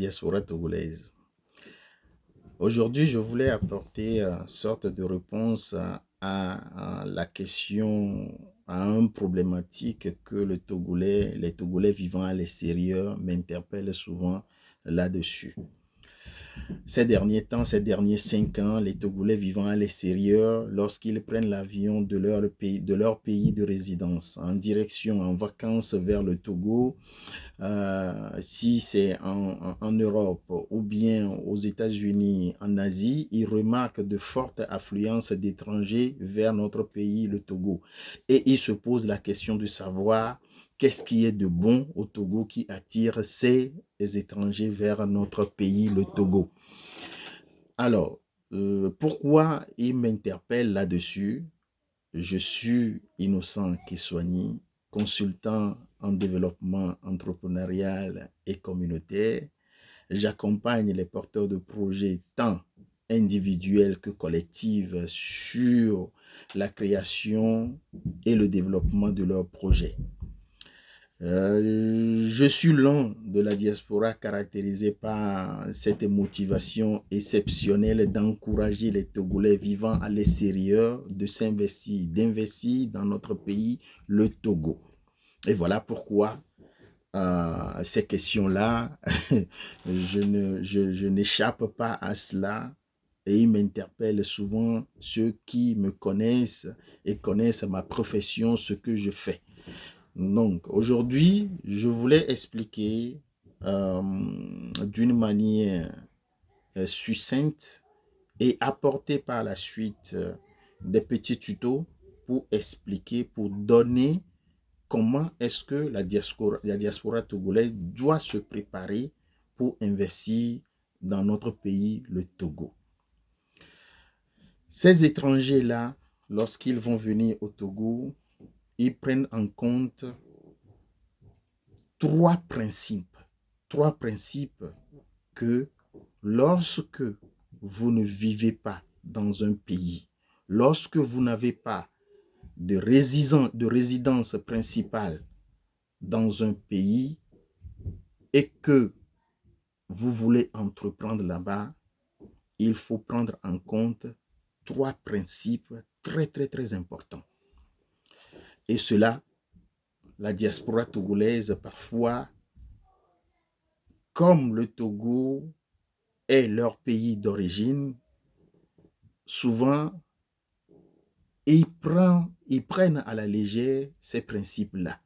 diaspora togolaise. Aujourd'hui, je voulais apporter une sorte de réponse à la question, à une problématique que les Togolais vivant à l'extérieur m'interpellent souvent là-dessus. Ces derniers temps, ces derniers 5 ans, les Togolais vivant à l'extérieur, lorsqu'ils prennent l'avion de leur pays de résidence en direction, en vacances vers le Togo, si c'est en Europe ou bien aux États-Unis, en Asie, ils remarquent de fortes affluences d'étrangers vers notre pays, le Togo. Et ils se posent la question de savoir qu'est-ce qui est de bon au Togo qui attire ces étrangers vers notre pays, le Togo. Alors, pourquoi ils m'interpellent là-dessus? Je suis Innocent Kiswani, consultant en développement entrepreneurial et communautaire. J'accompagne les porteurs de projets tant individuels que collectifs sur la création et le développement de leurs projets. Je suis l'un de la diaspora caractérisé par cette motivation exceptionnelle d'encourager les Togolais vivant à l'extérieur de s'investir, d'investir dans notre pays, le Togo. Et voilà pourquoi ces questions-là, je n'échappe pas à cela. Et il m'interpelle souvent ceux qui me connaissent et connaissent ma profession, ce que je fais. Donc, aujourd'hui, je voulais expliquer d'une manière succincte et apporter par la suite des petits tutos pour expliquer, pour donner comment est-ce que la diaspora togolaise doit se préparer pour investir dans notre pays, le Togo. Ces étrangers-là, lorsqu'ils vont venir au Togo, ils prennent en compte trois principes que lorsque vous ne vivez pas dans un pays, lorsque vous n'avez pas de résidence principale dans un pays et que vous voulez entreprendre là-bas, il faut prendre en compte trois principes très importants. Et cela, la diaspora togolaise, parfois, comme le Togo est leur pays d'origine, souvent, ils prennent à la légère ces principes-là.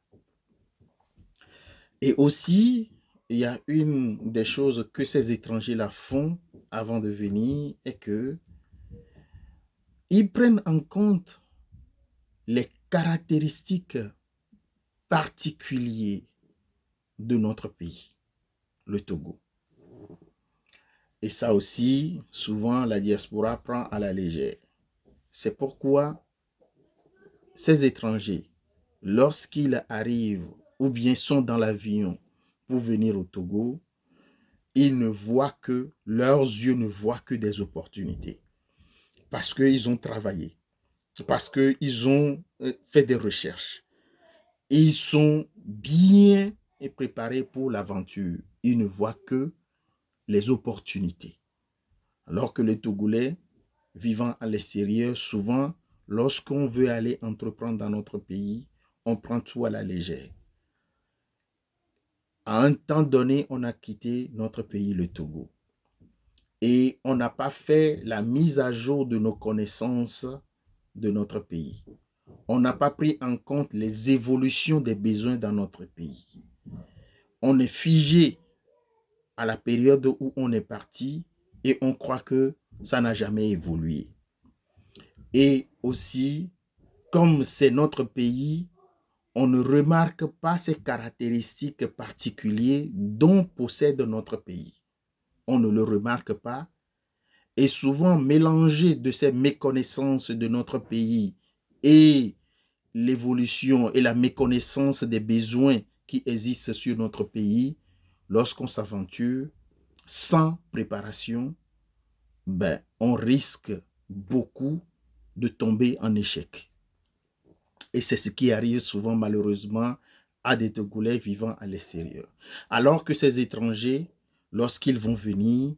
Et aussi, il y a une des choses que ces étrangers-là font avant de venir, est que ils prennent en compte les caractéristiques particulières de notre pays, le Togo. Et ça aussi, souvent, la diaspora prend à la légère. C'est pourquoi ces étrangers, lorsqu'ils arrivent ou bien sont dans l'avion pour venir au Togo, leurs yeux ne voient que des opportunités. Parce qu'ils ont travaillé, parce qu'ils ont fait des recherches. Ils sont bien préparés pour l'aventure. Ils ne voient que les opportunités. Alors que les Togolais, vivant à l'extérieur, souvent, lorsqu'on veut aller entreprendre dans notre pays, on prend tout à la légère. À un temps donné, on a quitté notre pays, le Togo. Et on n'a pas fait la mise à jour de nos connaissances de notre pays. On n'a pas pris en compte les évolutions des besoins dans notre pays. On est figé à la période où on est parti et on croit que ça n'a jamais évolué. Et aussi, comme c'est notre pays, on ne remarque pas ces caractéristiques particulières dont possède notre pays. On ne le remarque pas. Et souvent, mélanger de ces méconnaissances de notre pays et l'évolution et la méconnaissance des besoins qui existent sur notre pays, lorsqu'on s'aventure sans préparation, on risque beaucoup de tomber en échec. Et c'est ce qui arrive souvent malheureusement à des Togolais vivant à l'extérieur. Alors que ces étrangers, lorsqu'ils vont venir,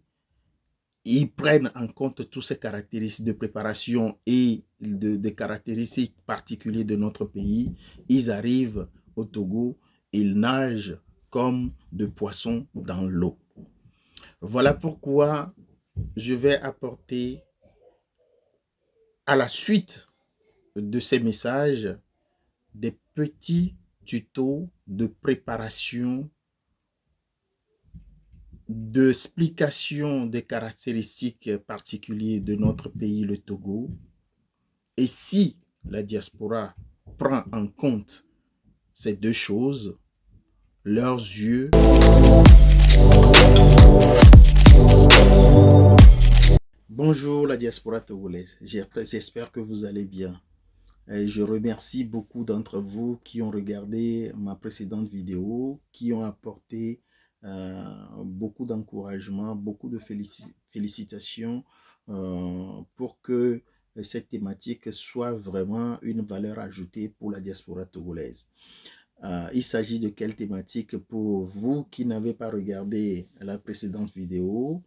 ils prennent en compte toutes ces caractéristiques de préparation et des caractéristiques particulières de notre pays. Ils arrivent au Togo, ils nagent comme de poissons dans l'eau. Voilà pourquoi je vais apporter à la suite de ces messages des petits tutos de préparation, d'explication des caractéristiques particulières de notre pays, le Togo. Et si la diaspora prend en compte ces deux choses, leurs yeux... Bonjour la diaspora togolaise, j'espère que vous allez bien. Et je remercie beaucoup d'entre vous qui ont regardé ma précédente vidéo, qui ont apporté beaucoup d'encouragement, beaucoup de félicitations pour que cette thématique soit vraiment une valeur ajoutée pour la diaspora togolaise. Il s'agit de quelle thématique pour vous qui n'avez pas regardé la précédente vidéo?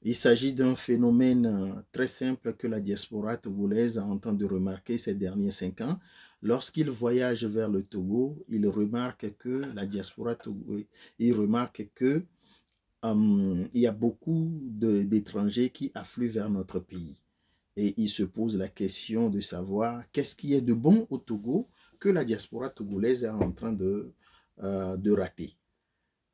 Il s'agit d'un phénomène très simple que la diaspora togolaise a en train de remarquer ces derniers 5 ans. Lorsqu'il voyage vers le Togo, il remarque que la diaspora togolaise, il remarque que il y a beaucoup d'étrangers qui affluent vers notre pays. Et il se pose la question de savoir qu'est-ce qui est de bon au Togo que la diaspora togolaise est en train de rater.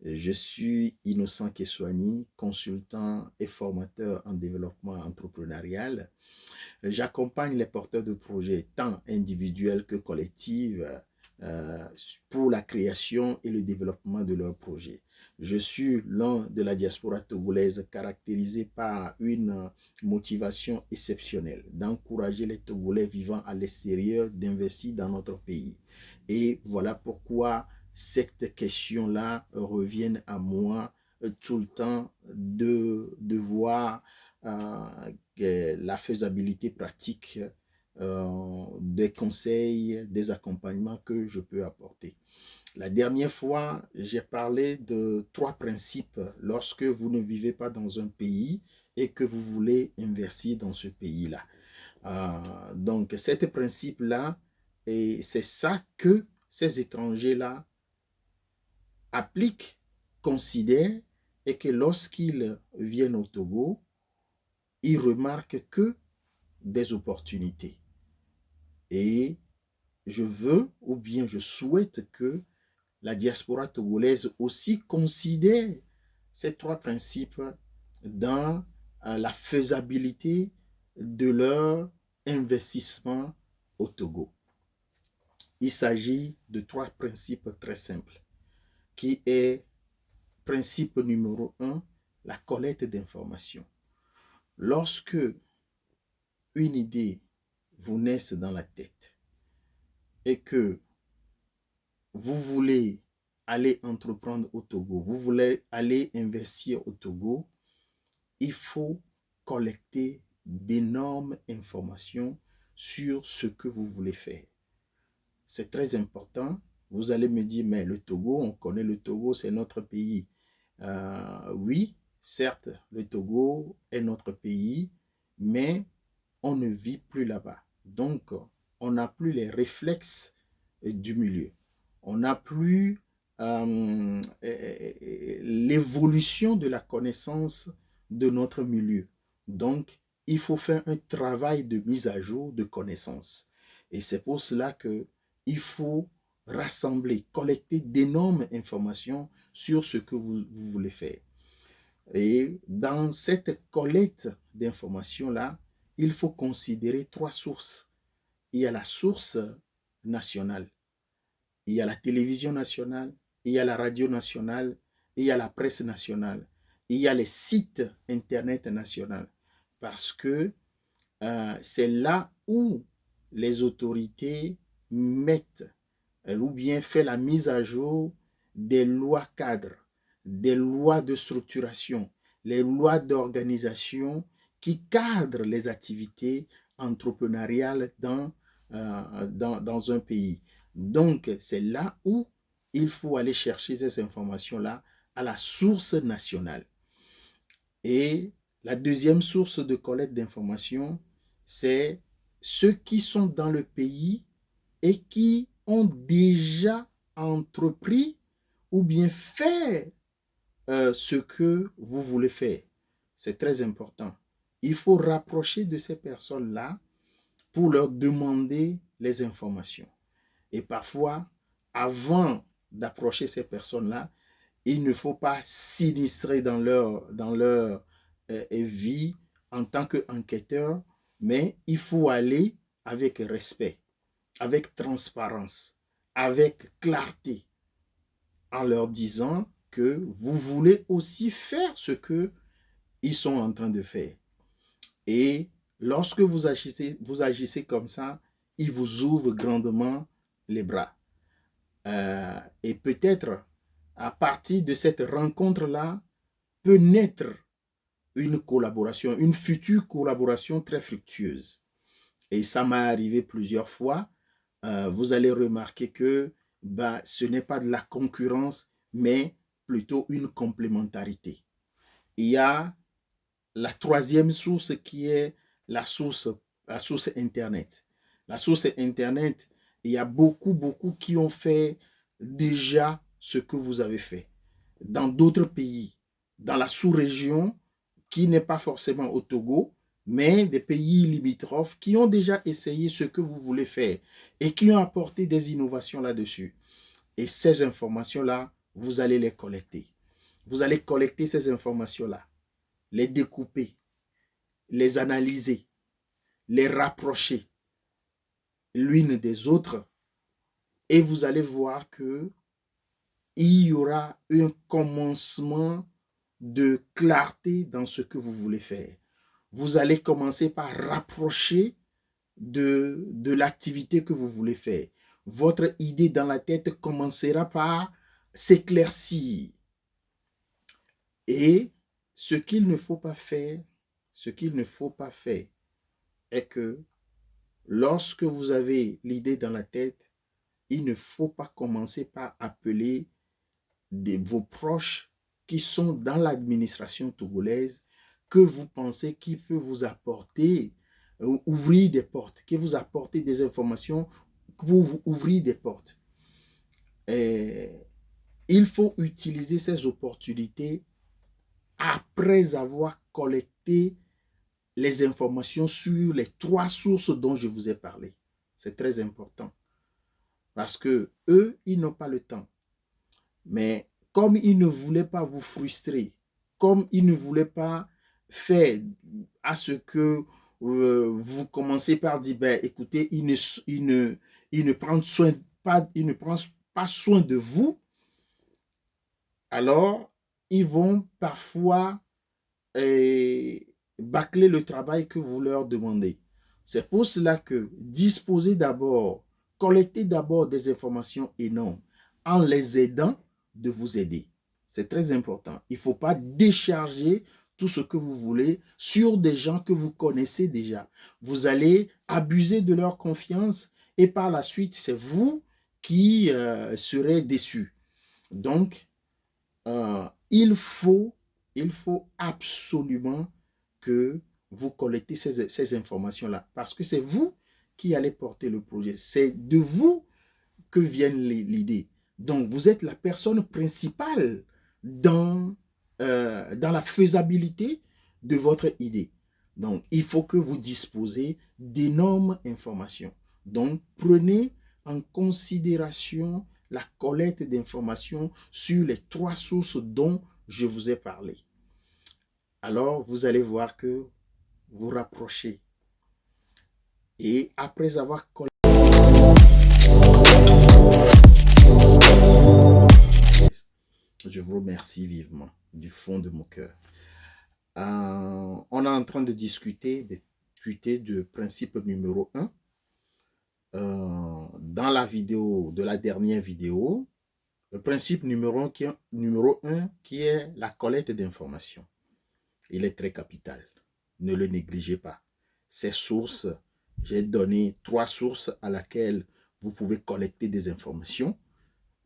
Je suis Innocent Keswani, consultant et formateur en développement entrepreneurial. J'accompagne les porteurs de projets tant individuels que collectifs pour la création et le développement de leurs projets. Je suis l'un de la diaspora togolaise caractérisé par une motivation exceptionnelle d'encourager les Togolais vivant à l'extérieur d'investir dans notre pays. Et voilà pourquoi cette question-là revient à moi tout le temps de voir la faisabilité pratique des conseils, des accompagnements que je peux apporter. La dernière fois, j'ai parlé de 3 principes lorsque vous ne vivez pas dans un pays et que vous voulez investir dans ce pays-là. Donc, ces principes-là, et c'est ça que ces étrangers-là appliquent, considèrent, et que lorsqu'ils viennent au Togo, ils remarquent que des opportunités. Et je veux ou bien je souhaite que la diaspora togolaise aussi considère ces 3 principes dans la faisabilité de leur investissement au Togo. Il s'agit de 3 principes très simples, qui est principe numéro 1, la collecte d'informations. Lorsque une idée vous naisse dans la tête et que vous voulez aller entreprendre au Togo, vous voulez aller investir au Togo, il faut collecter d'énormes informations sur ce que vous voulez faire. C'est très important. Vous allez me dire, mais le Togo, on connaît le Togo, c'est notre pays. Oui, certes, le Togo est notre pays, mais on ne vit plus là-bas. Donc, on n'a plus les réflexes du milieu. On n'a plus l'évolution de la connaissance de notre milieu. Donc, il faut faire un travail de mise à jour de connaissances. Et c'est pour cela qu'il faut rassembler, collecter d'énormes informations sur ce que vous voulez faire. Et dans cette collecte d'informations-là, il faut considérer 3 sources. Il y a la source nationale, il y a la télévision nationale, il y a la radio nationale, il y a la presse nationale, il y a les sites internet nationaux. Parce que c'est là où les autorités mettent ou bien fait la mise à jour des lois cadres, des lois de structuration, les lois d'organisation qui cadrent les activités entrepreneuriales dans un pays. Donc, c'est là où il faut aller chercher ces informations-là à la source nationale. Et la deuxième source de collecte d'informations, c'est ceux qui sont dans le pays et qui ont déjà entrepris ou bien fait ce que vous voulez faire. C'est très important. Il faut rapprocher de ces personnes-là pour leur demander les informations. Et parfois, avant d'approcher ces personnes-là, il ne faut pas s'inistrer dans leur vie en tant qu'enquêteur, mais il faut aller avec respect, avec transparence, avec clarté, en leur disant que vous voulez aussi faire ce qu'ils sont en train de faire. Et lorsque vous agissez comme ça, ils vous ouvrent grandement les bras. Et peut-être, à partir de cette rencontre-là, peut naître une collaboration, une future collaboration très fructueuse. Et ça m'est arrivé plusieurs fois. Vous allez remarquer que ce n'est pas de la concurrence, mais plutôt une complémentarité. Il y a la troisième source qui est la source Internet. La source Internet, il y a beaucoup qui ont fait déjà ce que vous avez fait. Dans d'autres pays, dans la sous-région, qui n'est pas forcément au Togo, mais des pays limitrophes qui ont déjà essayé ce que vous voulez faire et qui ont apporté des innovations là-dessus. Et ces informations-là, vous allez les collecter. Vous allez collecter ces informations-là, les découper, les analyser, les rapprocher l'une des autres, et vous allez voir que il y aura un commencement de clarté dans ce que vous voulez faire. Vous allez commencer par rapprocher de l'activité que vous voulez faire. Votre idée dans la tête commencera par s'éclaircir. Et ce qu'il ne faut pas faire, est que lorsque vous avez l'idée dans la tête, il ne faut pas commencer par appeler vos proches qui sont dans l'administration togolaise, que vous pensez qui peut vous apporter, ouvrir des portes, qui vous apporter des informations pour vous ouvrir des portes. Et il faut utiliser ces opportunités après avoir collecté les informations sur les trois sources dont je vous ai parlé. C'est très important. Parce que eux, ils n'ont pas le temps. Mais comme ils ne voulaient pas vous frustrer, comme ils ne voulaient pas faire à ce que vous commencez par dire, écoutez, ils ne prennent pas soin de vous, alors ils vont parfois bâcler le travail que vous leur demandez. C'est pour cela que disposez d'abord, collectez d'abord des informations énormes en les aidant de vous aider. C'est très important. Il ne faut pas décharger tout ce que vous voulez sur des gens que vous connaissez déjà. Vous allez abuser de leur confiance et par la suite, c'est vous qui serez déçus. Donc, il faut absolument que vous collectez ces informations-là parce que c'est vous qui allez porter le projet. C'est de vous que viennent l'idée. Donc, vous êtes la personne principale dans la faisabilité de votre idée. Donc, il faut que vous disposez d'énormes informations. Donc, prenez en considération la collecte d'informations sur les trois sources dont je vous ai parlé. Alors, vous allez voir que vous rapprochez. Et après avoir collecté, je vous remercie vivement du fond de mon cœur. On est en train de discuter du principe numéro 1. Dans la vidéo de la dernière vidéo, le principe numéro 1 qui est la collecte d'informations. Il est très capital. Ne le négligez pas. Ces sources, j'ai donné 3 sources à laquelle vous pouvez collecter des informations.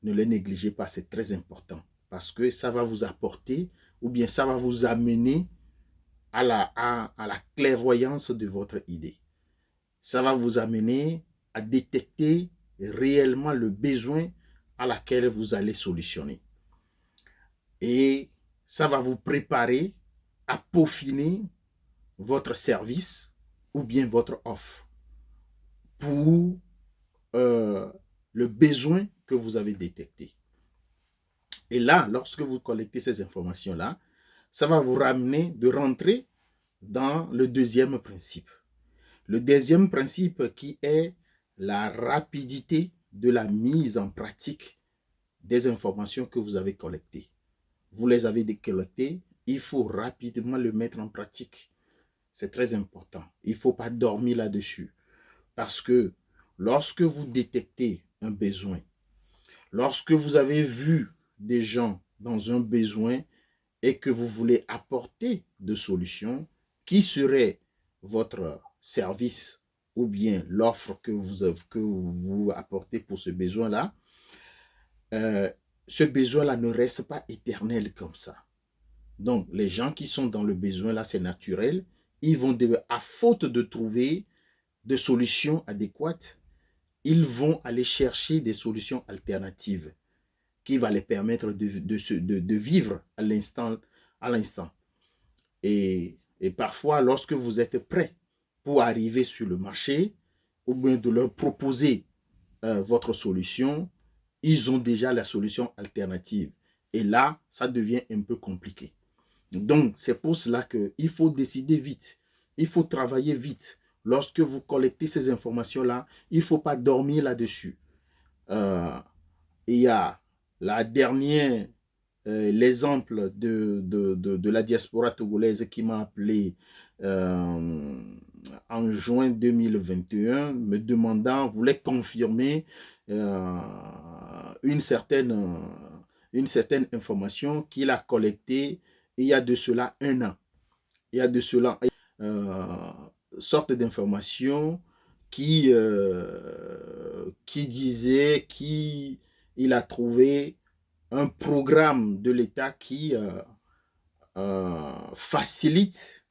Ne les négligez pas, c'est très important parce que ça va vous apporter ou bien ça va vous amener à la clairvoyance de votre idée. Ça va vous amener à détecter réellement le besoin à laquelle vous allez solutionner. Et ça va vous préparer à peaufiner votre service ou bien votre offre pour le besoin que vous avez détecté. Et là, lorsque vous collectez ces informations-là, ça va vous ramener de rentrer dans le deuxième principe. Le deuxième principe qui est la rapidité de la mise en pratique des informations que vous avez collectées. Vous les avez collectées, il faut rapidement le mettre en pratique. C'est très important. Il ne faut pas dormir là-dessus. Parce que lorsque vous détectez un besoin, lorsque vous avez vu des gens dans un besoin et que vous voulez apporter de solutions, qui serait votre service ou bien l'offre que vous apportez pour ce besoin-là, ce besoin-là ne reste pas éternel comme ça. Donc, les gens qui sont dans le besoin-là, c'est naturel. Ils vont, à faute de trouver de solutions adéquates, ils vont aller chercher des solutions alternatives qui vont les permettre de vivre à l'instant. Et parfois, lorsque vous êtes prêt pour arriver sur le marché, ou bien de leur proposer votre solution, ils ont déjà la solution alternative. Et là, ça devient un peu compliqué. Donc, c'est pour cela qu'il faut décider vite. Il faut travailler vite. Lorsque vous collectez ces informations-là, il ne faut pas dormir là-dessus. Il y a la dernière, l'exemple de la diaspora togolaise qui m'a appelé en juin 2021, me demandant, voulait confirmer euh, une certaine information qu'il a collectée il y a de cela un an. Il y a de cela euh, sorte d'information qui disait qu'il a trouvé un programme de l'État qui facilite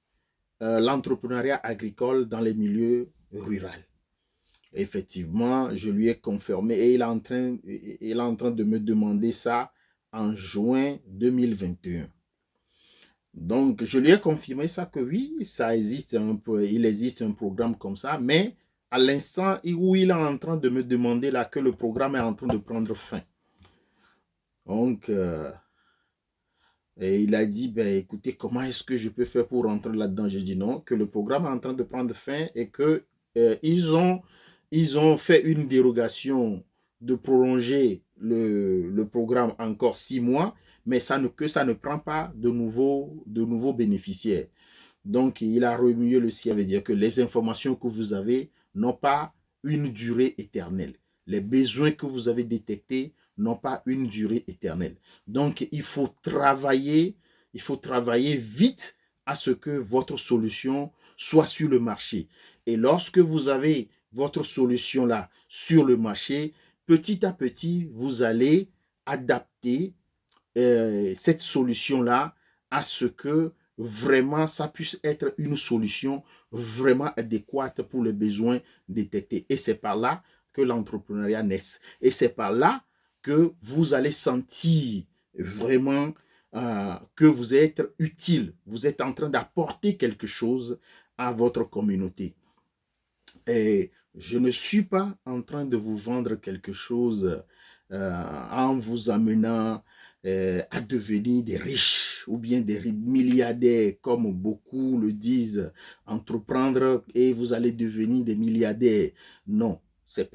l'entrepreneuriat agricole dans les milieux ruraux. Effectivement, je lui ai confirmé et il est en train de me demander ça en juin 2021. Donc, je lui ai confirmé ça que oui, ça existe un peu, il existe un programme comme ça, mais à l'instant où il est en train de me demander là que le programme est en train de prendre fin. Donc, et il a dit, ben, écoutez, comment est-ce que je peux faire pour rentrer là-dedans? J'ai dit non, que le programme est en train de prendre fin et que ils ont fait une dérogation de prolonger le programme encore 6 mois, mais que ça ne prend pas de nouveaux bénéficiaires. Donc, il a remué le ciel, ça veut dire que les informations que vous avez n'ont pas une durée éternelle. Les besoins que vous avez détectés n'ont pas une durée éternelle. Donc, il faut travailler vite à ce que votre solution soit sur le marché. Et lorsque vous avez votre solution là sur le marché, petit à petit, vous allez adapter cette solution là à ce que vraiment ça puisse être une solution vraiment adéquate pour les besoins détectés. Et c'est par là que l'entrepreneuriat naît. Et c'est par là que vous allez sentir vraiment que vous êtes utile, vous êtes en train d'apporter quelque chose à votre communauté. Et je ne suis pas en train de vous vendre quelque chose en vous amenant à devenir des riches ou bien des milliardaires, comme beaucoup le disent, entreprendre et vous allez devenir des milliardaires. Non, c'est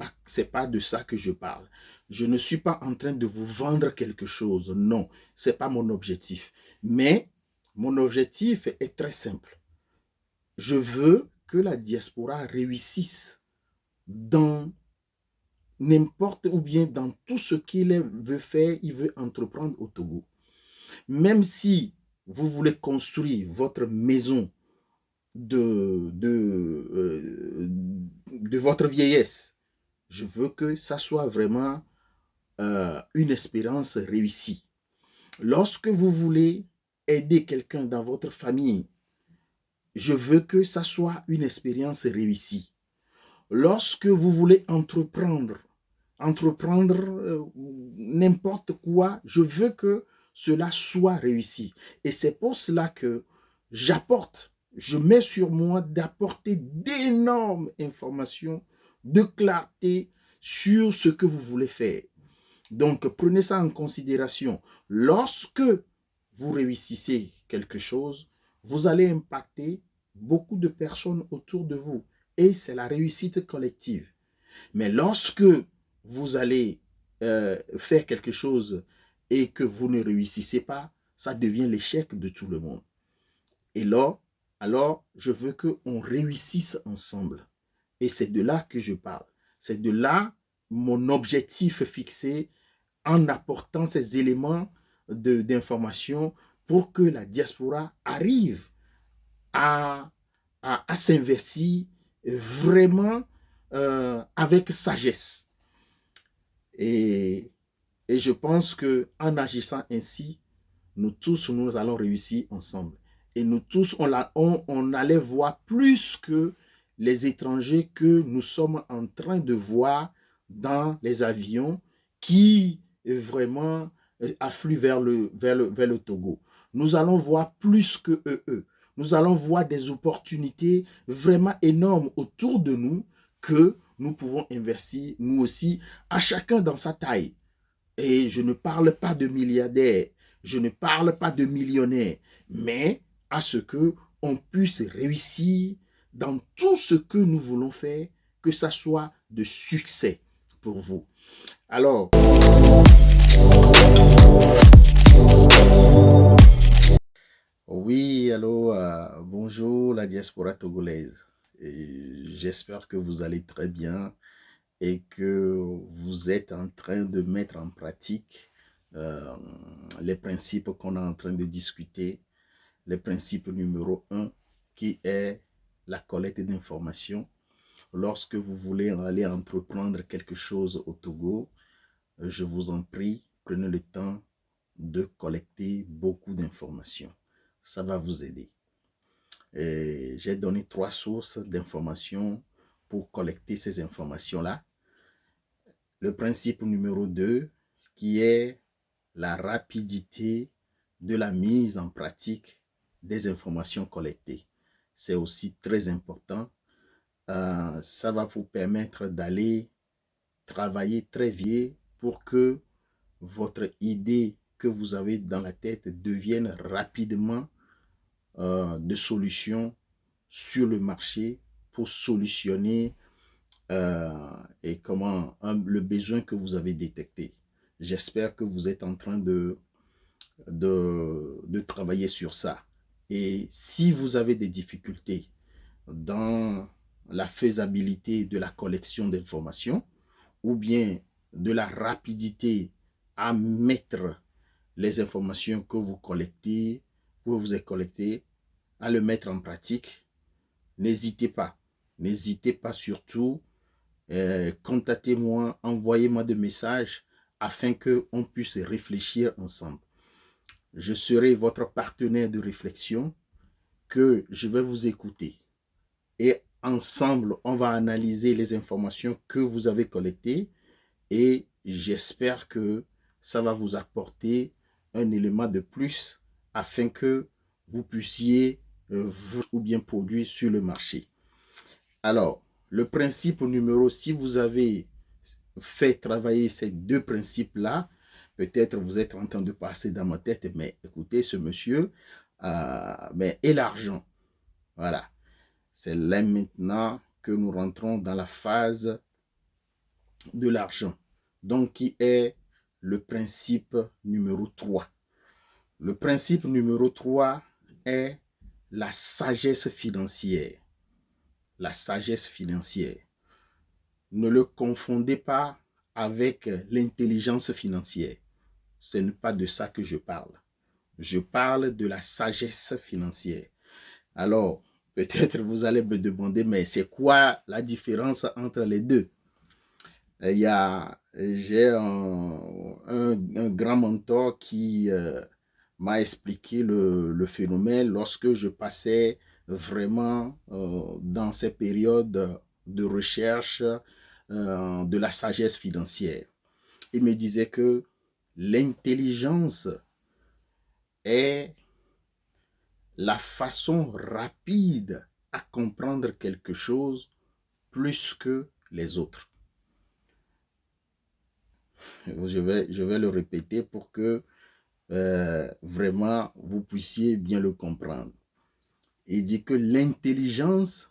pas de ça que je parle. Je ne suis pas en train de vous vendre quelque chose. Non, c'est pas mon objectif. Mais mon objectif est très simple. Je veux que la diaspora réussisse dans n'importe ou bien dans tout ce qu'il veut faire, il veut entreprendre au Togo. Même si vous voulez construire votre maison de votre vieillesse, je veux que ça soit vraiment une expérience réussie. Lorsque vous voulez aider quelqu'un dans votre famille je veux que ça soit une expérience réussie. Lorsque vous voulez entreprendre n'importe quoi, je veux que cela soit réussi. Et c'est pour cela que je mets sur moi d'apporter d'énormes informations, de clarté sur ce que vous voulez faire. Donc, prenez ça en considération. Lorsque vous réussissez quelque chose, vous allez impacter beaucoup de personnes autour de vous. Et c'est la réussite collective. Mais lorsque vous allez faire quelque chose et que vous ne réussissez pas, ça devient l'échec de tout le monde. Et là, alors, je veux qu'on réussisse ensemble. Et c'est de là que je parle. C'est de là mon objectif fixé en apportant ces éléments d'information pour que la diaspora arrive à, à s'investir vraiment avec sagesse. Et, et je pense qu'en agissant ainsi, nous tous, nous allons réussir ensemble. Et nous tous, on allait voir plus que les étrangers que nous sommes en train de voir dans les avions qui vraiment affluent vers le Togo. Nous allons voir plus que eux. Nous allons voir des opportunités vraiment énormes autour de nous que nous pouvons investir, nous aussi, à chacun dans sa taille. Et je ne parle pas de milliardaires, je ne parle pas de millionnaires, mais à ce que on puisse réussir dans tout ce que nous voulons faire, que ça soit de succès pour vous. Alors, oui, allô, bonjour la diaspora togolaise. J'espère que vous allez très bien et que vous êtes en train de mettre en pratique euh, les principes qu'on est en train de discuter. Le principe numéro un qui est la collecte d'informations. Lorsque vous voulez aller entreprendre quelque chose au Togo, je vous en prie, prenez le temps de collecter beaucoup d'informations. Ça va vous aider. J'ai donné 3 sources d'informations pour collecter ces informations-là. Le principe numéro 2, qui est la rapidité de la mise en pratique des informations collectées. C'est aussi très important. Ça va vous permettre d'aller travailler très vite pour que votre idée que vous avez dans la tête devienne rapidement de solution sur le marché pour solutionner et le besoin que vous avez détecté. J'espère que vous êtes en train de travailler sur ça. Et si vous avez des difficultés dans la faisabilité de la collection d'informations ou bien de la rapidité à mettre les informations que vous collectez, que vous avez collectées, à le mettre en pratique, n'hésitez pas. N'hésitez pas surtout. Contactez-moi, envoyez-moi des messages afin qu'on puisse réfléchir ensemble. Je serai votre partenaire de réflexion, que je vais vous écouter. Et ensemble, on va analyser les informations que vous avez collectées et j'espère que ça va vous apporter un élément de plus afin que vous puissiez ou bien produire sur le marché. Alors, le principe numéro, si vous avez fait travailler ces 2 principes-là, peut-être vous êtes en train de passer dans ma tête, mais écoutez, ce monsieur, et l'argent. Voilà. C'est là maintenant que nous rentrons dans la phase de l'argent. Donc, qui est le principe numéro 3. Le principe numéro 3 est la sagesse financière. La sagesse financière. Ne le confondez pas avec l'intelligence financière. Ce n'est pas de ça que je parle. Je parle de la sagesse financière. Alors, peut-être vous allez me demander, mais c'est quoi la différence entre les deux? J'ai un grand mentor qui m'a expliqué le phénomène lorsque je passais vraiment dans ces périodes de recherche de la sagesse financière. Il me disait que l'intelligence est la façon rapide à comprendre quelque chose plus que les autres. Je vais le répéter pour que vraiment vous puissiez bien le comprendre. Il dit que l'intelligence,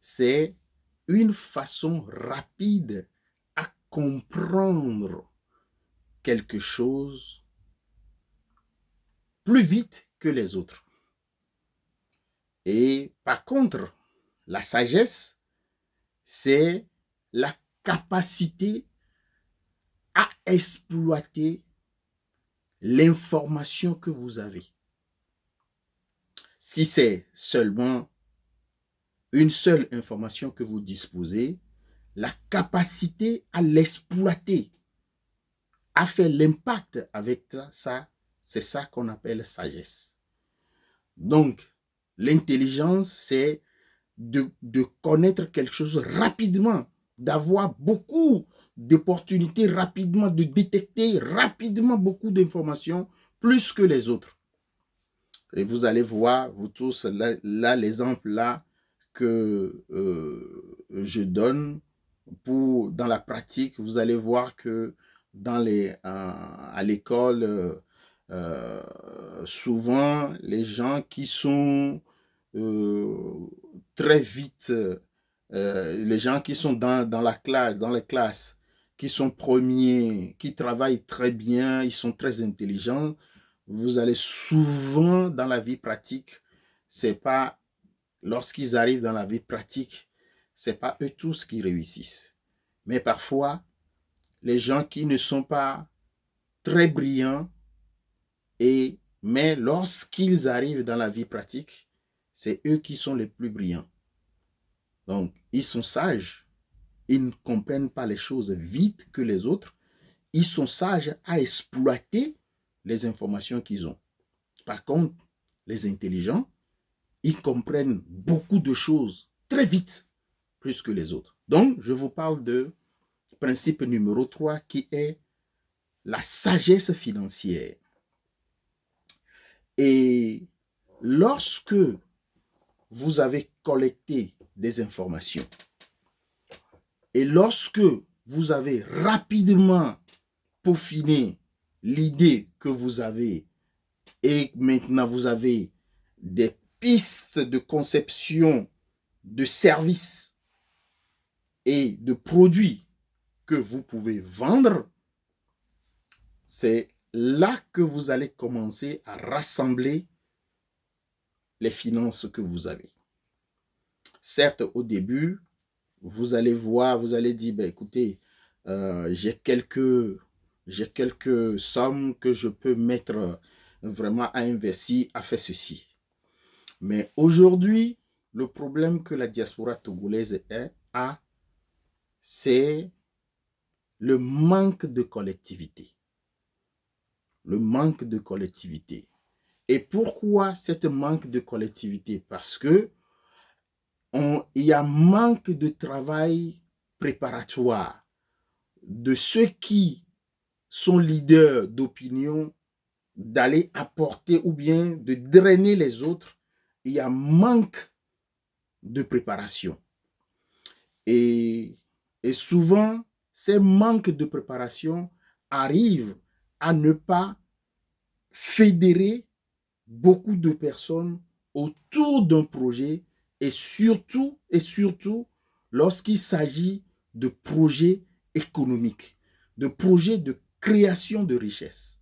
c'est une façon rapide à comprendre quelque chose plus vite que les autres. Et par contre, la sagesse, c'est la capacité à exploiter l'information que vous avez. Si c'est seulement une seule information que vous disposez, la capacité à l'exploiter, à faire l'impact avec ça, c'est ça qu'on appelle sagesse. Donc, l'intelligence, c'est de connaître quelque chose rapidement, d'avoir beaucoup d'opportunités rapidement, de détecter rapidement beaucoup d'informations, plus que les autres. Et vous allez voir, vous tous, là l'exemple là que je donne dans la pratique, vous allez voir que à l'école, souvent les gens qui sont très vite, les gens qui sont dans les classes, qui sont premiers, qui travaillent très bien, ils sont très intelligents, vous allez souvent dans la vie pratique, c'est pas, lorsqu'ils arrivent dans la vie pratique, c'est pas eux tous qui réussissent. Mais parfois, les gens qui ne sont pas très brillants, mais lorsqu'ils arrivent dans la vie pratique, c'est eux qui sont les plus brillants. Donc, ils sont sages, ils ne comprennent pas les choses vite que les autres, ils sont sages à exploiter les informations qu'ils ont. Par contre, les intelligents, ils comprennent beaucoup de choses très vite, plus que les autres. Donc, je vous parle de principe numéro 3 qui est la sagesse financière. Et lorsque vous avez collecté des informations et lorsque vous avez rapidement peaufiné l'idée que vous avez et maintenant vous avez des pistes de conception de services et de produits que vous pouvez vendre, c'est là que vous allez commencer à rassembler les finances que vous avez. Certes, au début, vous allez voir, vous allez dire, ben, écoutez, j'ai quelques sommes que je peux mettre vraiment à investir, à faire ceci. Mais aujourd'hui, le problème que la diaspora togolaise a, c'est le manque de collectivité. Le manque de collectivité. Et pourquoi cette manque de collectivité? Parce que il y a manque de travail préparatoire de ceux qui sont leaders d'opinion d'aller apporter ou bien de drainer les autres. Il y a manque de préparation. Et souvent, ces manques de préparation arrivent à ne pas fédérer beaucoup de personnes autour d'un projet et surtout lorsqu'il s'agit de projets économiques, de projets de création de richesse.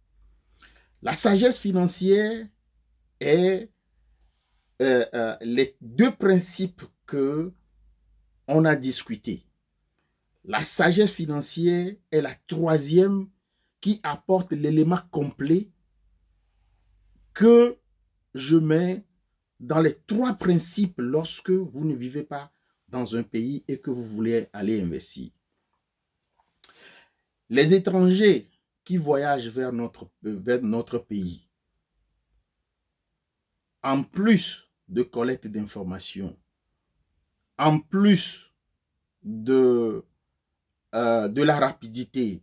La sagesse financière est les deux principes que on a discutés. La sagesse financière est la troisième qui apporte l'élément complet que je mets dans les trois principes lorsque vous ne vivez pas dans un pays et que vous voulez aller investir. Les étrangers qui voyagent vers notre pays, en plus de collecte d'informations, en plus de la rapidité,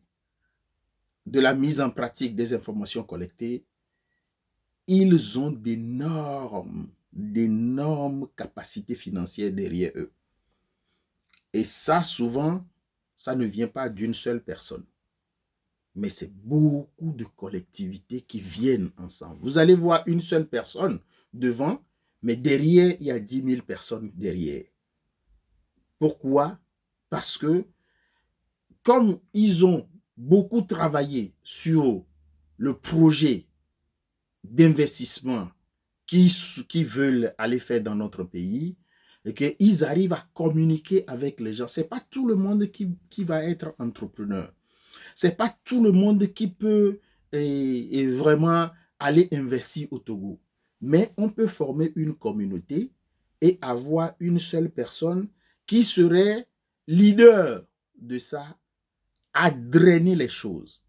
de la mise en pratique des informations collectées, ils ont d'énormes capacités financières derrière eux. Et ça, souvent, ça ne vient pas d'une seule personne. Mais c'est beaucoup de collectivités qui viennent ensemble. Vous allez voir une seule personne devant, mais derrière, il y a 10 000 personnes derrière. Pourquoi? Parce que comme ils ont beaucoup travaillé sur le projet d'investissement qui veulent aller faire dans notre pays, et qu'ils arrivent à communiquer avec les gens. Ce n'est pas tout le monde qui va être entrepreneur. Ce n'est pas tout le monde qui peut vraiment aller investir au Togo. Mais on peut former une communauté et avoir une seule personne qui serait leader de ça, à drainer les choses.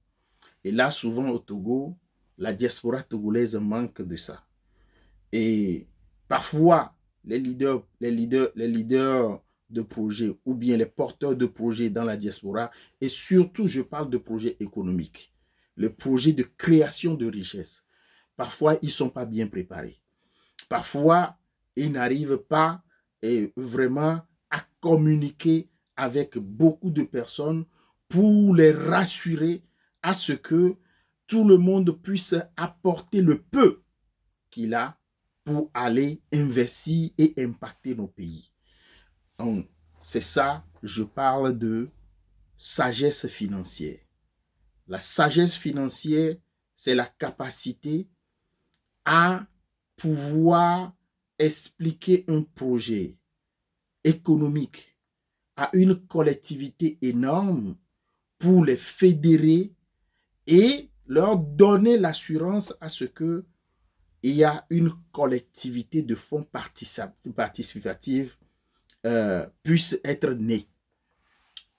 Et là, souvent au Togo, la diaspora togolaise manque de ça. Et parfois, les leaders de projets ou bien les porteurs de projets dans la diaspora, et surtout, je parle de projets économiques, le projet de création de richesse. Parfois, ils ne sont pas bien préparés. Parfois, ils n'arrivent pas vraiment à communiquer avec beaucoup de personnes pour les rassurer à ce que tout le monde puisse apporter le peu qu'il a pour aller investir et impacter nos pays. Donc, c'est ça, je parle de sagesse financière. La sagesse financière, c'est la capacité à pouvoir expliquer un projet économique à une collectivité énorme pour les fédérer et leur donner l'assurance à ce que il y a une collectivité de fonds participatifs puisse être née.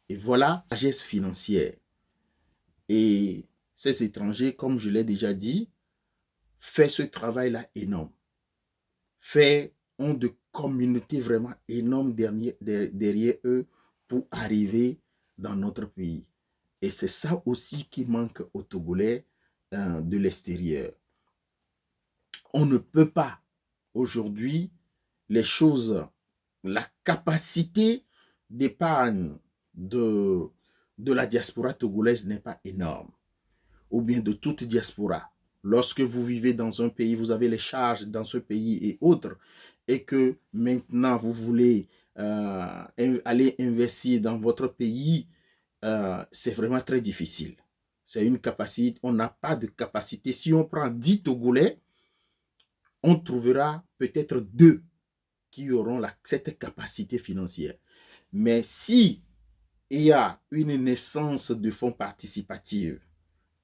Et voilà la sagesse financière. Et ces étrangers, comme je l'ai déjà dit, font ce travail-là énorme. Ont de communautés vraiment énormes derrière eux pour arriver dans notre pays. Et c'est ça aussi qui manque aux Togolais de l'extérieur. On ne peut pas aujourd'hui les choses, la capacité d'épargne de la diaspora togolaise n'est pas énorme, ou bien de toute diaspora. Lorsque vous vivez dans un pays, vous avez les charges dans ce pays et autres, et que maintenant vous voulez aller investir dans votre pays, c'est vraiment très difficile. C'est une capacité, on n'a pas de capacité. Si on prend 10 Togolais, on trouvera peut-être 2 qui auront cette capacité financière. Mais si il y a une naissance de fonds participatifs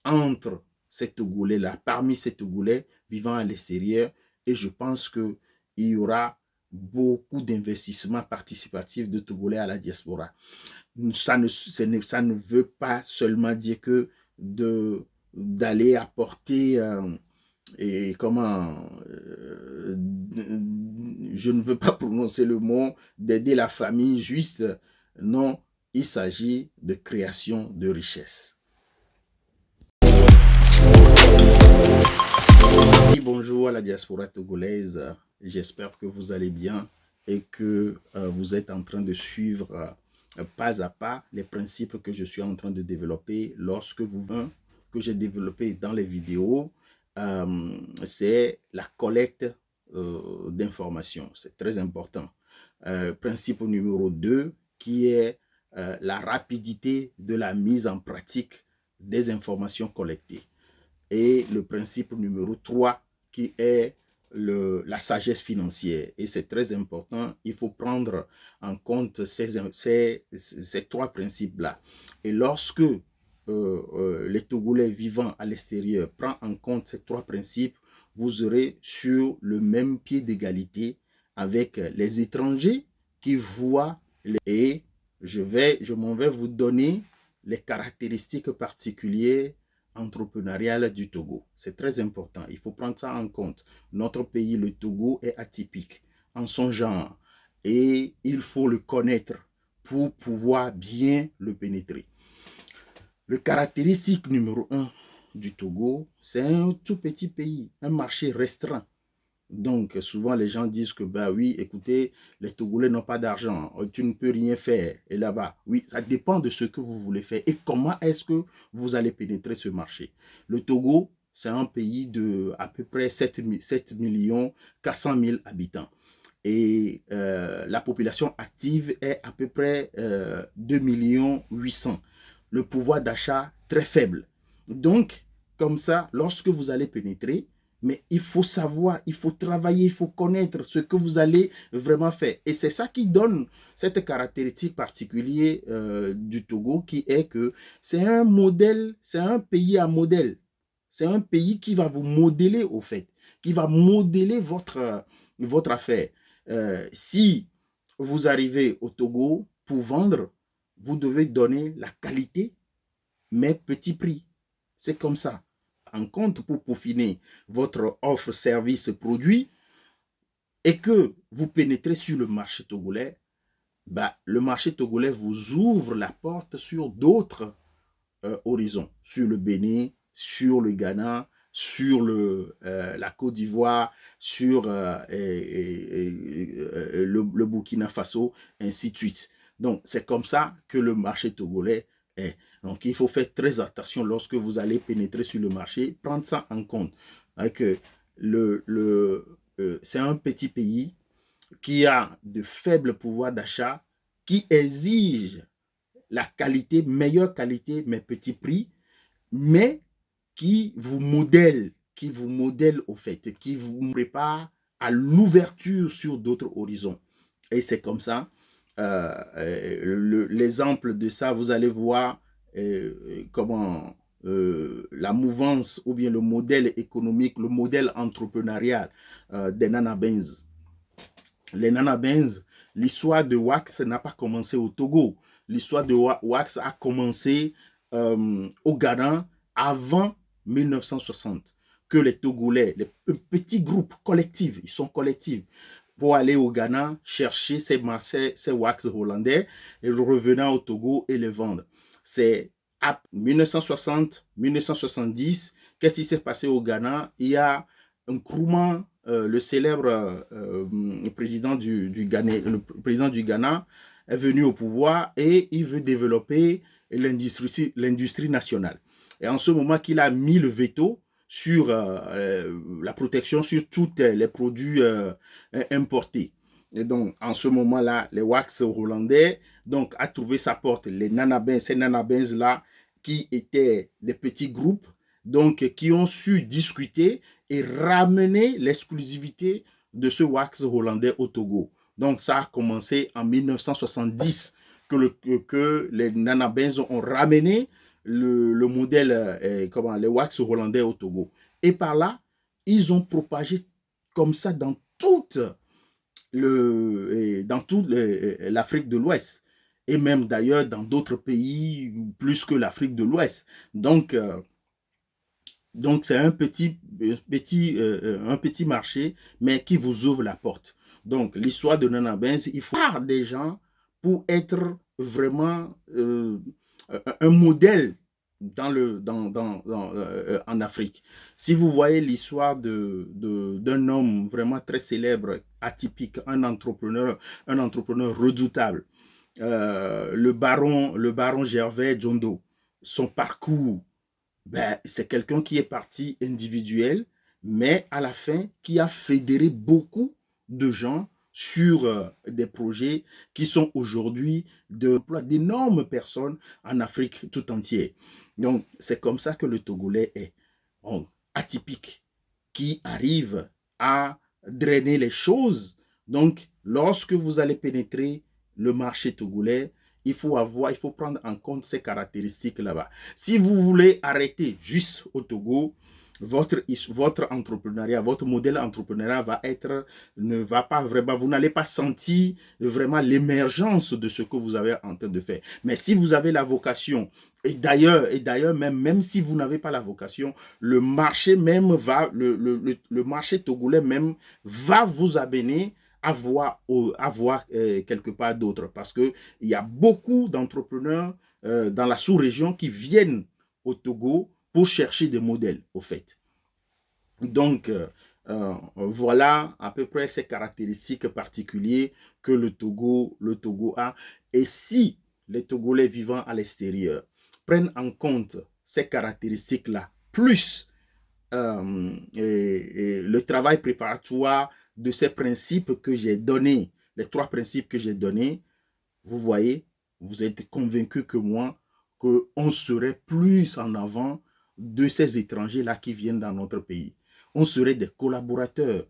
entre ces Togolais-là, parmi ces Togolais vivant à l'extérieur, et je pense qu'il y aura beaucoup d'investissements participatifs de Togolais à la diaspora. Ça ne veut pas seulement dire que d'aller apporter et comment je ne veux pas prononcer le mot d'aider la famille juste. Non, il s'agit de création de richesse. Et bonjour à la diaspora togolaise. J'espère que vous allez bien et que vous êtes en train de suivre pas à pas les principes que je suis en train de développer que j'ai développé dans les vidéos. C'est la collecte d'informations. C'est très important. Principe numéro 2 qui est la rapidité de la mise en pratique des informations collectées. Et le principe numéro 3 qui est la sagesse financière. Et c'est très important, il faut prendre en compte ces 3 principes-là. Et lorsque les Togolais vivant à l'extérieur prennent en compte ces 3 principes, vous aurez sur le même pied d'égalité avec les étrangers qui voient et je m'en vais vous donner les caractéristiques particulières entrepreneuriale du Togo. C'est très important. Il faut prendre ça en compte. Notre pays, le Togo, est atypique en son genre et il faut le connaître pour pouvoir bien le pénétrer. Le caractéristique numéro un du Togo, c'est un tout petit pays, un marché restreint. Donc, souvent, les gens disent que, bah oui, écoutez, les Togolais n'ont pas d'argent, tu ne peux rien faire. Et là-bas, oui, ça dépend de ce que vous voulez faire et comment est-ce que vous allez pénétrer ce marché. Le Togo, c'est un pays de à peu près 7 millions 400 000 habitants. Et la population active est à peu près 2 millions 800. Le pouvoir d'achat très faible. Donc, comme ça, lorsque vous allez pénétrer, mais il faut savoir, il faut travailler, il faut connaître ce que vous allez vraiment faire. Et c'est ça qui donne cette caractéristique particulière du Togo, qui est que c'est un modèle, c'est un pays à modèle. C'est un pays qui va vous modeler au fait, qui va modeler votre affaire. Si vous arrivez au Togo pour vendre, vous devez donner la qualité, mais petit prix. C'est comme ça. En compte pour peaufiner votre offre, service, produit et que vous pénétrez sur le marché togolais, bah, le marché togolais vous ouvre la porte sur d'autres horizons, sur le Bénin, sur le Ghana, sur la Côte d'Ivoire, sur le Burkina Faso, ainsi de suite. Donc, c'est comme ça que le marché togolais est. Donc, il faut faire très attention lorsque vous allez pénétrer sur le marché, prendre ça en compte. Que c'est un petit pays qui a de faibles pouvoirs d'achat, qui exige la qualité, meilleure qualité, mais petit prix, mais qui vous modèle au fait, qui vous prépare à l'ouverture sur d'autres horizons. Et c'est comme ça. L'exemple de ça, vous allez voir comment la mouvance ou bien le modèle économique, le modèle entrepreneurial des Nana Benz. Les Nana Benz, l'histoire de Wax n'a pas commencé au Togo. L'histoire de Wax a commencé au Ghana avant 1960. Que les Togolais, les petits groupes collectifs, ils sont collectifs, pour aller au Ghana chercher ces wax hollandais et revenant au Togo et les vendre. C'est à 1960, 1970, qu'est-ce qui s'est passé au Ghana? Il y a un Nkrumah, le célèbre président du Ghana, est venu au pouvoir et il veut développer l'industrie nationale. Et en ce moment qu'il a mis le veto sur la protection sur tous les produits importés. Et donc, en ce moment-là, les wax hollandais donc, a trouvé sa porte. Les nanabins, ces nanabins-là, qui étaient des petits groupes, donc qui ont su discuter et ramener l'exclusivité de ce wax hollandais au Togo. Donc, ça a commencé en 1970 que les nanabins ont ramené le modèle, les wax hollandais au Togo. Et par là, ils ont propagé comme ça dans toute l'Afrique de l'Ouest. Et même d'ailleurs dans d'autres pays plus que l'Afrique de l'Ouest. Donc c'est un petit marché, mais qui vous ouvre la porte. Donc, l'histoire de Nana Benz, il faut des gens pour être vraiment un modèle en Afrique. Si vous voyez l'histoire d'un homme vraiment très célèbre, atypique, un entrepreneur redoutable, le baron Gervais Djondo, son parcours, ben, c'est quelqu'un qui est parti individuel, mais à la fin, qui a fédéré beaucoup de gens sur des projets qui sont aujourd'hui d'énormes personnes en Afrique tout entière. Donc, c'est comme ça que le Togolais est atypique, qui arrive à drainer les choses. Donc, lorsque vous allez pénétrer le marché togolais, il faut prendre en compte ces caractéristiques là-bas. Si vous voulez arrêter juste au Togo, votre entrepreneuriat, votre modèle entrepreneurial ne va pas vraiment, vous n'allez pas sentir vraiment l'émergence de ce que vous avez en train de faire. Mais si vous avez la vocation, et d'ailleurs même si vous n'avez pas la vocation, le marché même le marché togolais même va vous amener à voir quelque part d'autre, parce que il y a beaucoup d'entrepreneurs dans la sous-région qui viennent au Togo pour chercher des modèles, au fait. Donc, voilà à peu près ces caractéristiques particulières que le Togo a. Et si les Togolais vivant à l'extérieur prennent en compte ces caractéristiques-là, plus le travail préparatoire de ces principes que j'ai donnés, les 3 principes que j'ai donnés, vous voyez, vous êtes convaincu que moi, qu'on serait plus en avant de ces étrangers-là qui viennent dans notre pays. On serait des collaborateurs.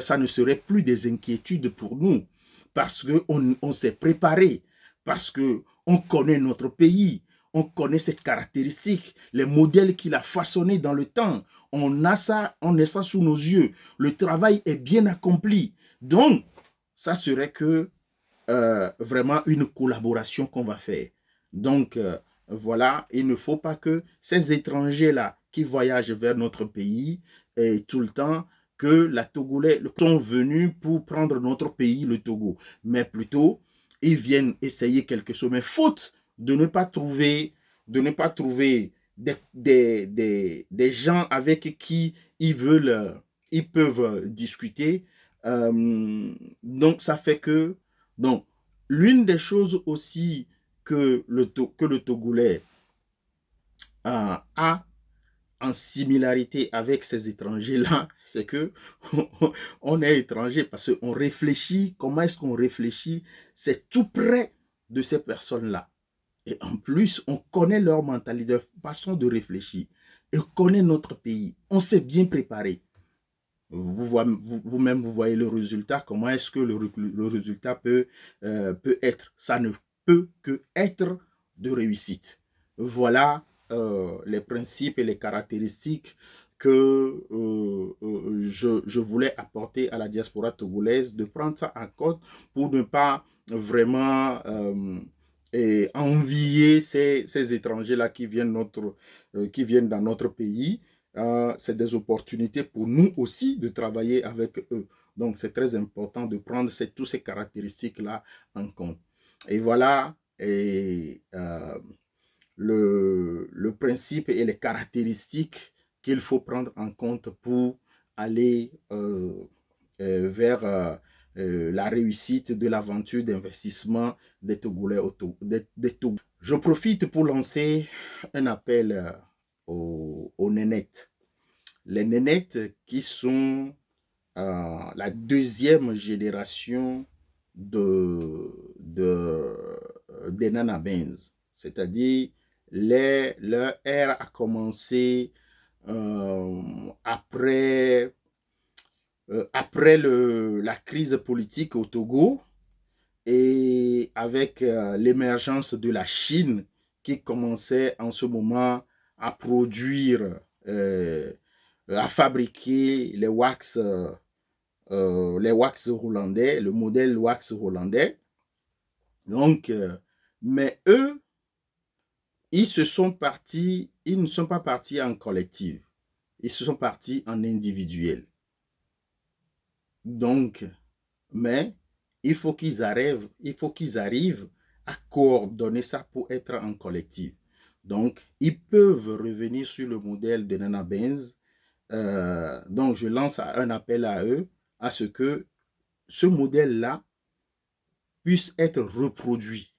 Ça ne serait plus des inquiétudes pour nous, parce qu'on s'est préparé, parce qu'on connaît notre pays, on connaît ses caractéristiques, les modèles qu'il a façonnés dans le temps. On a ça sous nos yeux. Le travail est bien accompli. Donc, ça serait que vraiment une collaboration qu'on va faire. Donc, voilà, il ne faut pas que ces étrangers-là qui voyagent vers notre pays tout le temps, que la Togolais sont venus pour prendre notre pays, le Togo, mais plutôt, ils viennent essayer quelque chose. Mais faute de ne pas trouver, des gens avec qui ils peuvent discuter. Donc, ça fait que donc, l'une des choses aussi que le Togolais a en similarité avec ces étrangers-là, c'est que on est étranger parce qu'on réfléchit. Comment est-ce qu'on réfléchit? C'est tout près de ces personnes-là. Et en plus, on connaît leur mentalité, leur façon de réfléchir. Et on connaît notre pays. On s'est bien préparé. Vous-même, vous voyez le résultat. Comment est-ce que le résultat peut être? Ça ne peut que être de réussite. Voilà les principes et les caractéristiques que je voulais apporter à la diaspora togolaise, de prendre ça en compte pour ne pas vraiment envier ces étrangers-là qui viennent dans notre pays. C'est des opportunités pour nous aussi de travailler avec eux. Donc, c'est très important de prendre toutes ces caractéristiques-là en compte. Et voilà le principe et les caractéristiques qu'il faut prendre en compte pour aller vers la réussite de l'aventure d'investissement des Togolais des Togolais. Je profite pour lancer un appel aux nénettes. Les nénettes qui sont la deuxième génération des Nana Benz. C'est-à-dire, leur ère a commencé après la crise politique au Togo et avec l'émergence de la Chine qui commençait en ce moment à produire, à fabriquer les wax hollandais, le modèle wax hollandais. Donc, mais eux, ils ne sont pas partis en collectif, ils se sont partis en individuel. Donc, mais il faut qu'ils arrivent à coordonner ça pour être en collectif. Donc, ils peuvent revenir sur le modèle de Nana Benz. Donc, je lance un appel à eux, à ce que ce modèle-là puisse être reproduit,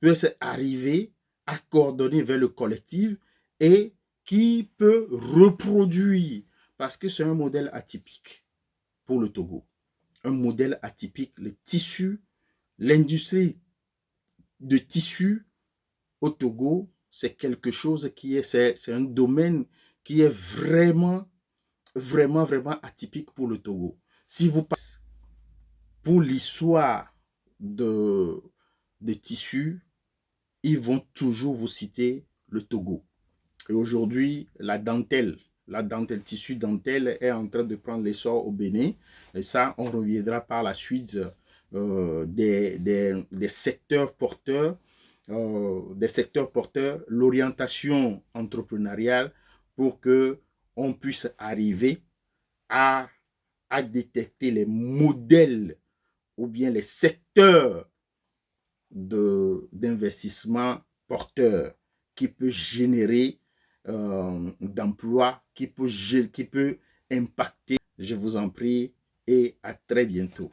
puisse arriver à coordonner vers le collectif et qui peut reproduire, parce que c'est un modèle atypique pour le Togo. Un modèle atypique, le tissu, l'industrie de tissu au Togo, c'est quelque chose c'est un domaine qui est vraiment, vraiment, vraiment atypique pour le Togo. Si vous passez pour l'histoire des tissus, ils vont toujours vous citer le Togo. Et aujourd'hui, la dentelle la dentelle, le tissu dentelle est en train de prendre l'essor au Bénin. Et ça, on reviendra par la suite des secteurs porteurs, l'orientation entrepreneuriale pour que on puisse arriver à, à détecter les modèles ou bien les secteurs d'investissement porteur qui peut générer d'emplois, qui peut impacter. Je vous en prie et à très bientôt.